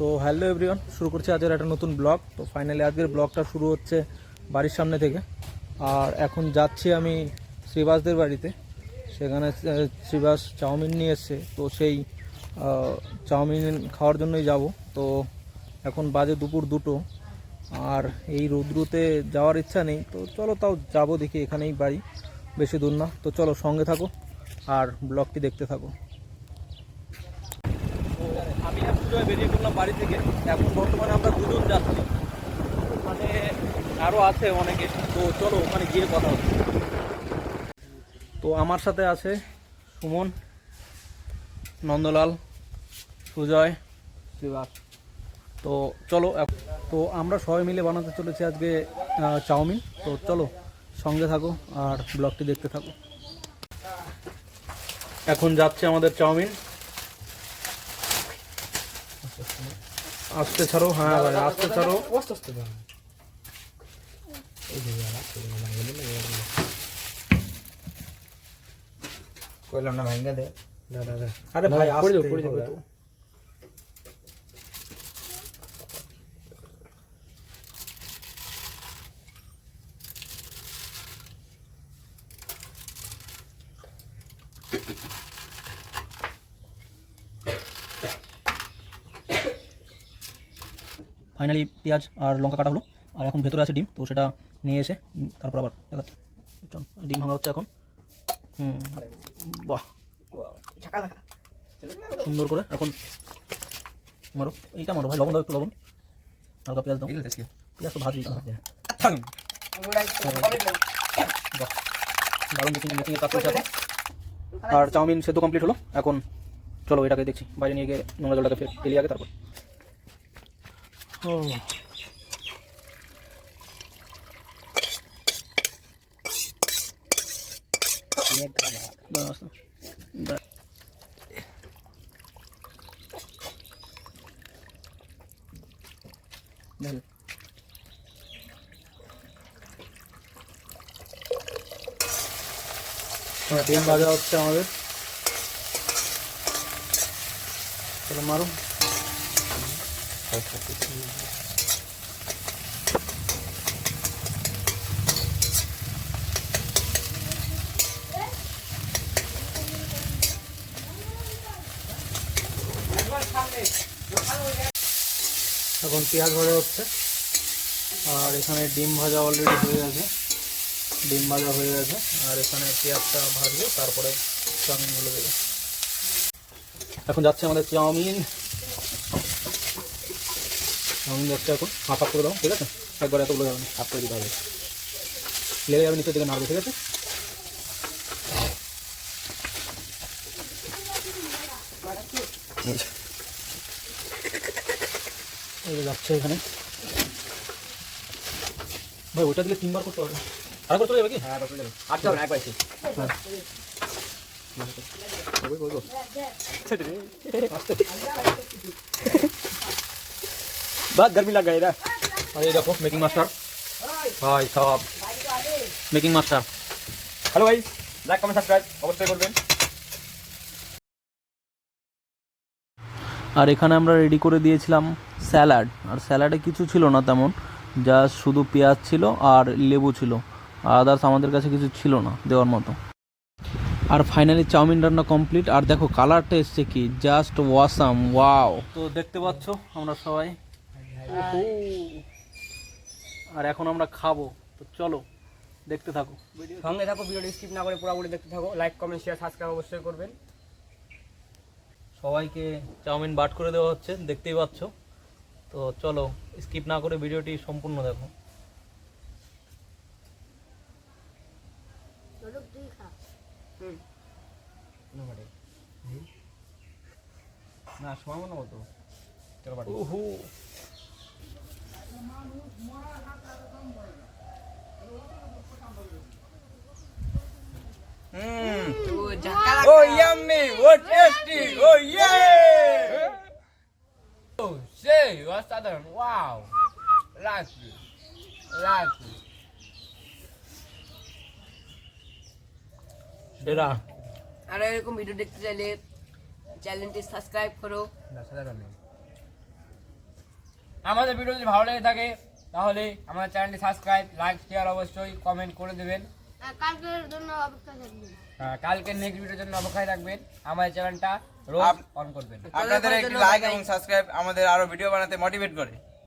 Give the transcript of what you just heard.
So hello everyone, শুরু করছি আজকের একটা নতুন ব্লগ। তো ফাইনালি আজকের ব্লগটা শুরু হচ্ছে বাড়ির সামনে থেকে। আর এখন যাচ্ছি আমি শ্রীবাসদের বাড়িতে। সেখানে শ্রীবাস চাউমিন নিয়ে এসছে, তো সেই চাউমিন খাওয়ার জন্যই যাব। তো এখন বাজে দুপুর 2টো, আর এই রৌদ্রুতে যাওয়ার ইচ্ছা নেই। তো চলো তাও যাবো, দেখি, এখানেই বাড়ি, বেশি দূর না। তো চলো সঙ্গে থাকো আর ব্লগটি দেখতে থাকো। আমি একটু বেরিয়ে পড়লাম বাড়ি থেকে। এখন বর্তমানে আমরা দুজন যাচ্ছি, ওখানে আরও আছে অনেকে। তো চলো ওখানে গিয়ে কথা হচ্ছে। তো আমার সাথে আছে সুমন, নন্দলাল, সুজয়, শ্রীবাস। তো চলো, তো আমরা সবাই মিলে বানাতে চলেছি আজকে চাউমিন। তো চলো সঙ্গে থাকো আর ব্লগটি দেখতে থাকো। এখন যাচ্ছে আমাদের চাউমিন। আস্তে ছাড়ো, হ্যাঁ ভাই আস্তে ছাড়ো। কইলাম না ভাঙ্গা দে। আরে ভাই পড়ে যাবে তো। ফাইনালি পেঁয়াজ আর লঙ্কা কাটা হলো, আর এখন ভেতরে আছে ডিম। তো সেটা নিয়ে এসে তারপর আবার দেখাচ্ছি। ডিম ভাঙা হচ্ছে এখন। বাহ, সুন্দর করে এখন মারো, এইটা মারো ভাই। লবণ দাও, একটু লবণ, হালকা পেঁয়াজ দাও। পেঁয়াজ তো ভাজি, দারুণ মেকিংয়ের কাজ করছে এখন। আর চাউমিন সেদ্ধ কমপ্লিট হলো। এখন চলো এটাকে দেখছি, বাইরে নিয়ে গিয়ে নোংরা জলটাকে ফেলি আগে, তারপর ডিম ভাজা হচ্ছে আমাদের। চলো মারো। এখন পেঁয়াজ ভাজা হচ্ছে, আর এখানে ডিম ভাজা অলরেডি হয়ে গেছে। ডিম ভাজা হয়ে গেছে, আর এখানে পেঁয়াজটা ভাজবে, তারপরে চাউমিনগুলো দেবে। এখন যাচ্ছে আমাদের চাউমিন। চাউমিন যাচ্ছে এখন। হাফ হাফ করে দাও, ঠিক আছে? একবার এতগুলো যাবে না, হাফ করে দিতে হবে, লেগে যাবে নিচের দিকে নাড়বে, ঠিক আছে? যাচ্ছে এখানে ভাই। ওইটা দিলে 3বার করতে হবে। আর করতে যাবে কি? হ্যাঁ করতে যাবে। আচ্ছা না, একবার এসে बहुत गर्मी लग गई ना। अरे देखो मेकिंग मास्टर भाई साहब, मेकिंग मास्टर। हेलो भाई, लाइक कमेंट সাবস্ক্রাইব অবশ্যই করবেন। আর এখানে আমরা রেডি করে দিয়েছিলাম স্যালাড। আর স্যালাডে কিছু ছিল না তেমন, জাস্ট শুধু পেঁয়াজ ছিল আর লেবু ছিল। আদার্স আমাদের কাছে কিছু ছিল না দেওয়ার মতো। আর ফাইনালি চাউমিন রান্না কমপ্লিট। আর দেখো কালারটা এসছে কি, জাস্ট ওয়াসাম, ওয়াও। তো দেখতে পাচ্ছ আমরা সবাই, আর এখন আমরা খাবো। তো চলো দেখতে থাকো, সঙ্গে থাকো, ভিডিওটি স্কিপ না করে পুরোপুরি দেখতে থাকো। লাইক কমেন্ট শেয়ার সাবস্ক্রাইব অবশ্যই করবেন। সবাইকে চাউমিন বাট করে দেওয়া হচ্ছে, দেখতেই পাচ্ছ। তো চলো স্কিপ না করে ভিডিওটি সম্পূর্ণ দেখো। না সময় মনে মতো ওহো, Oh yummy, what tasty, oh yeah. Oh say, what's that? Wow, like it. সেরা। আর এরকম ভিডিও দেখতে চাইলে চ্যানেলটি সাবস্ক্রাইব করো। আমাদের ভিডিও যদি ভালো লেগে থাকে তাহলে আমাদের চ্যানেলটি সাবস্ক্রাইব, লাইক, শেয়ার অবশ্যই কমেন্ট করে দেবেন। কালকের জন্য অপেক্ষা থাকবেন। কালকে নেক্সট ভিডিওর জন্য অপেক্ষায় থাকবেন। আমাদের চ্যানেলটা রোজ অন করবেন। আপনাদের একটি লাইক এবং সাবস্ক্রাইব আমাদের আরো ভিডিও বানাতে মোটিভেট করে।